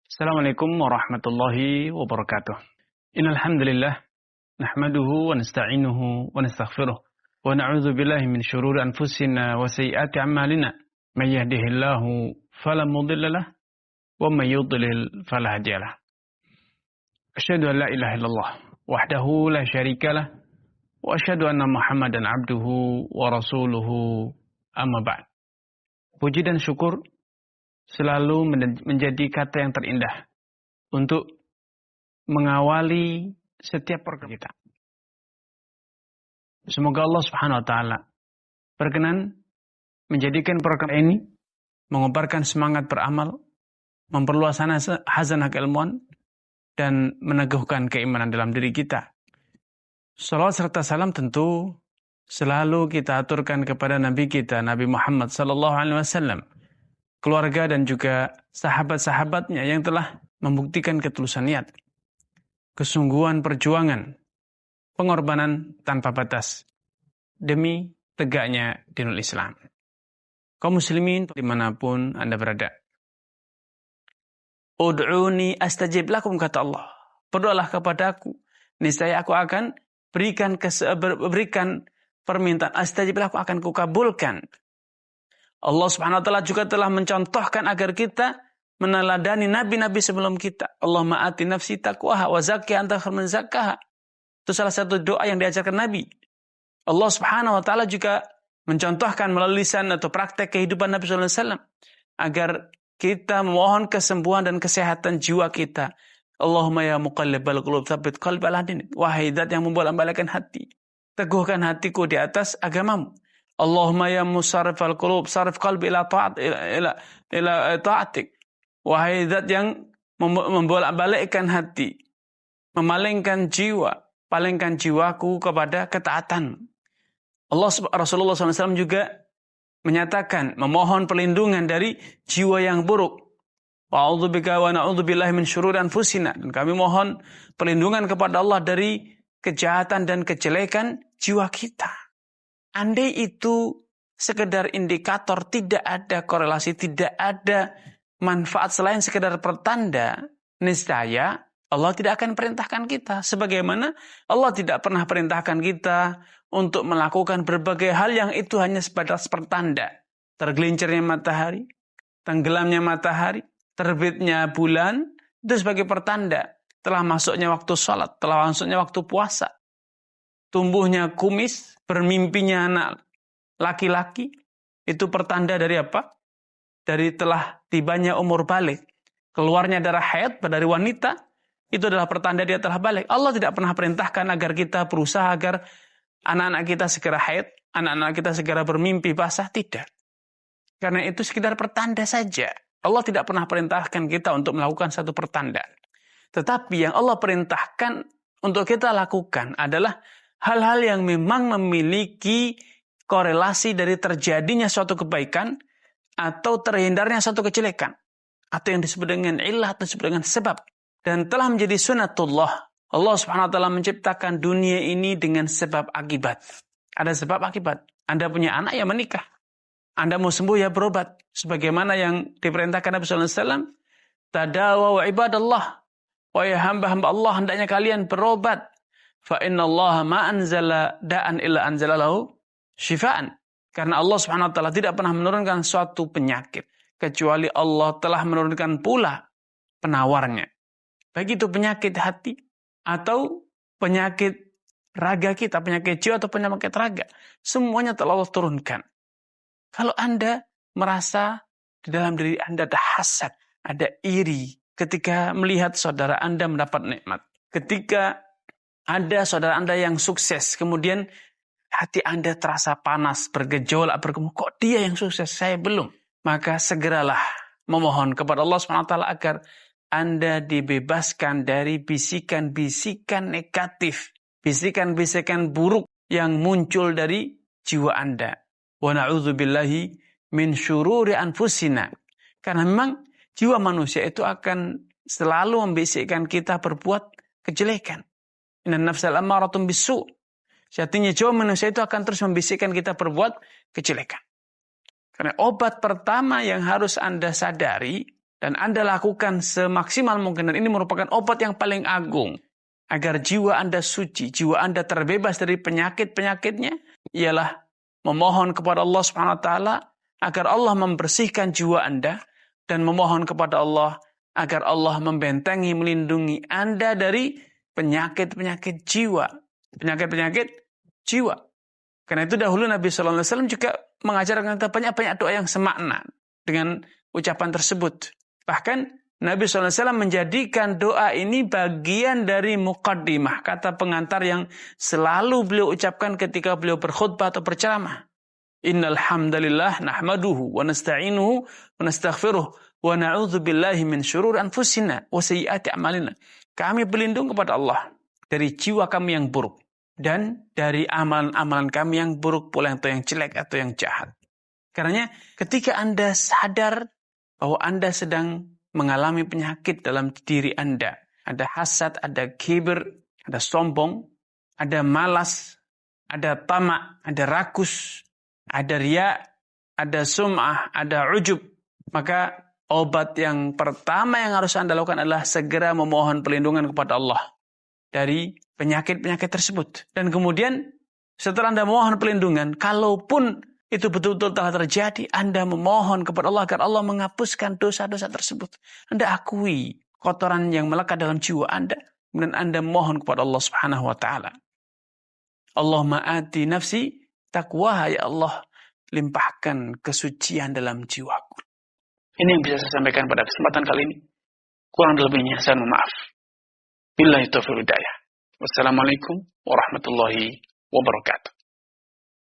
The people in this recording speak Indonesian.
Assalamualaikum warahmatullahi wabarakatuh. Innal hamdalillah nahmaduhu wa nasta'inuhu wa nastaghfiruh wa na'udzu billahi min shururi anfusina wa sayyiati a'malina. May yahdihillahu fala mudilla lahu wa may yudlil fala hadiya lahu. Asyhadu an la ilaha illallah wahdahu la syarika lah wa asyhadu anna Muhammadan abduhu wa rasuluhu amma ba'd. Puji dan syukur selalu menjadi kata yang terindah untuk mengawali setiap program kita. Semoga Allah Subhanahu wa taala berkenan menjadikan program ini mengobarkan semangat beramal, memperluas hazanah keilmuan dan meneguhkan keimanan dalam diri kita. Salawat serta salam tentu selalu kita aturkan kepada Nabi kita, Nabi Muhammad sallallahu alaihi wasallam, keluarga dan juga sahabat-sahabatnya yang telah membuktikan ketulusan niat, kesungguhan perjuangan, pengorbanan tanpa batas demi tegaknya dinul Islam. Kaum muslimin dimanapun Anda berada. Ud'uni astajib lakum, kata Allah. Berdoalah kepadaku, niscaya aku akan berikan permintaan. Astajib lakum, akan kukabulkan. Allah Subhanahu wa taala juga telah mencontohkan agar kita meneladani nabi-nabi sebelum kita. Allahumma ati nafsi taqwaha wa zakkiha anta khairun man zakkaha. Itu salah satu doa yang diajarkan Nabi. Allah Subhanahu wa taala juga mencontohkan melalui lisan atau praktek kehidupan Nabi sallallahu alaihi wasallam agar kita memohon kesembuhan dan kesehatan jiwa kita. Allahumma ya muqallibal qulub tsabbit qalbi ala dinik. Wahai zat yang membolak-balikkan hati, teguhkan hatiku di atas agamamu. Allahumma ya musarrifal qulub sarif qalbi ila ta'atik. Wahai zat yang membolak-balikkan hati, memalingkan jiwa, palingkan jiwaku kepada ketaatan. Rasulullah SAW juga menyatakan, memohon perlindungan dari jiwa yang buruk. Wa'udzubika wa na'udzubillahi min syururi anfusina. Dan kami mohon perlindungan kepada Allah dari kejahatan dan kejelekan jiwa kita. Andai itu sekedar indikator, tidak ada korelasi, tidak ada manfaat selain sekedar pertanda, niscaya Allah tidak akan perintahkan kita. Sebagaimana Allah tidak pernah perintahkan kita untuk melakukan berbagai hal yang itu hanya sebatas pertanda. Tergelincirnya matahari, tenggelamnya matahari, terbitnya bulan, itu sebagai pertanda. Telah masuknya waktu sholat, telah masuknya waktu puasa. Tumbuhnya kumis, bermimpinya anak laki-laki, itu pertanda dari apa? Dari telah tibanya umur balik. Keluarnya darah haid dari wanita, itu adalah pertanda dia telah balik. Allah tidak pernah perintahkan agar kita berusaha agar anak-anak kita segera haid, anak-anak kita segera bermimpi basah, tidak. Karena itu sekedar pertanda saja. Allah tidak pernah perintahkan kita untuk melakukan satu pertanda. Tetapi yang Allah perintahkan untuk kita lakukan adalah hal-hal yang memang memiliki korelasi dari terjadinya suatu kebaikan atau terhindarnya suatu kejelekan. Atau yang disebut dengan illah atau disebut dengan sebab. Dan telah menjadi sunatullah. Allah Subhanahu wa taala menciptakan dunia ini dengan sebab akibat. Ada sebab akibat. Anda punya anak, ya menikah. Anda mau sembuh, ya berobat. Sebagaimana yang diperintahkan Nabi sallallahu alaihi wasallam, tadawaw ibadallah. Wahai hamba-hamba Allah, hendaknya kalian berobat. Fa innallaha ma anzala da'an illa anzalalahu syifaan. Karena Allah Subhanahu wa taala tidak pernah menurunkan suatu penyakit kecuali Allah telah menurunkan pula penawarnya. Baik itu penyakit hati atau penyakit raga kita, penyakit jiwa atau penyakit raga, semuanya telah Allah turunkan. Kalau Anda merasa di dalam diri Anda ada hasad, ada iri ketika melihat saudara Anda mendapat nikmat, ketika ada saudara Anda yang sukses, kemudian hati Anda terasa panas, bergejolak, bergumul, kok dia yang sukses, saya belum. Maka segeralah memohon kepada Allah SWT agar Anda dibebaskan dari bisikan-bisikan negatif, bisikan-bisikan buruk yang muncul dari jiwa Anda. Wa na'udzubillahi min syururi anfusina. Karena memang jiwa manusia itu akan selalu membisikkan kita berbuat kejelekan. Inna nafsal ammaratun bisu'. Sejatinya jiwa manusia itu akan terus membisikkan kita berbuat kejelekan. Karena obat pertama yang harus Anda sadari dan Anda lakukan semaksimal mungkin, dan ini merupakan obat yang paling agung agar jiwa Anda suci, jiwa Anda terbebas dari penyakit-penyakitnya, ialah memohon kepada Allah Subhanahu wa taala agar Allah membersihkan jiwa Anda, dan memohon kepada Allah agar Allah membentengi, melindungi Anda dari penyakit-penyakit jiwa. Penyakit-penyakit jiwa. Karena itu dahulu Nabi sallallahu alaihi wasallam juga mengajarkan kita banyak-banyak doa yang semakna dengan ucapan tersebut. Bahkan Nabi sallallahu alaihi wasallam menjadikan doa ini bagian dari muqaddimah, kata pengantar yang selalu beliau ucapkan ketika beliau berkhutbah atau berceramah. Innal hamdalillah nahmaduhu wa nasta'inuhu wa nastaghfiruh wa na'udzu billahi min syururi anfusina wa sayyiati a'malina. Kami berlindung kepada Allah dari jiwa kami yang buruk dan dari amalan-amalan kami yang buruk pula, atau yang jelek atau yang jahat. Karenanya ketika Anda sadar bahwa Anda sedang mengalami penyakit dalam diri Anda, ada hasad, ada kibir, ada sombong, ada malas, ada tamak, ada rakus, ada riya, ada sum'ah, ada ujub, maka obat yang pertama yang harus Anda lakukan adalah segera memohon perlindungan kepada Allah dari penyakit-penyakit tersebut. Dan kemudian setelah Anda memohon perlindungan, kalaupun itu betul-betul telah terjadi, Anda memohon kepada Allah agar Allah menghapuskan dosa-dosa tersebut. Anda akui kotoran yang melekat dalam jiwa Anda, kemudian Anda mohon kepada Allah Subhanahu wa taala. Allahumma ati nafsi taqwaha, ya Allah, limpahkan kesucian dalam jiwaku. Ini yang bisa saya sampaikan pada kesempatan kali ini. Kurang lebihnya saya mohon maaf. Billahi taufiq wal hidayah. Wassalamualaikum warahmatullahi wabarakatuh.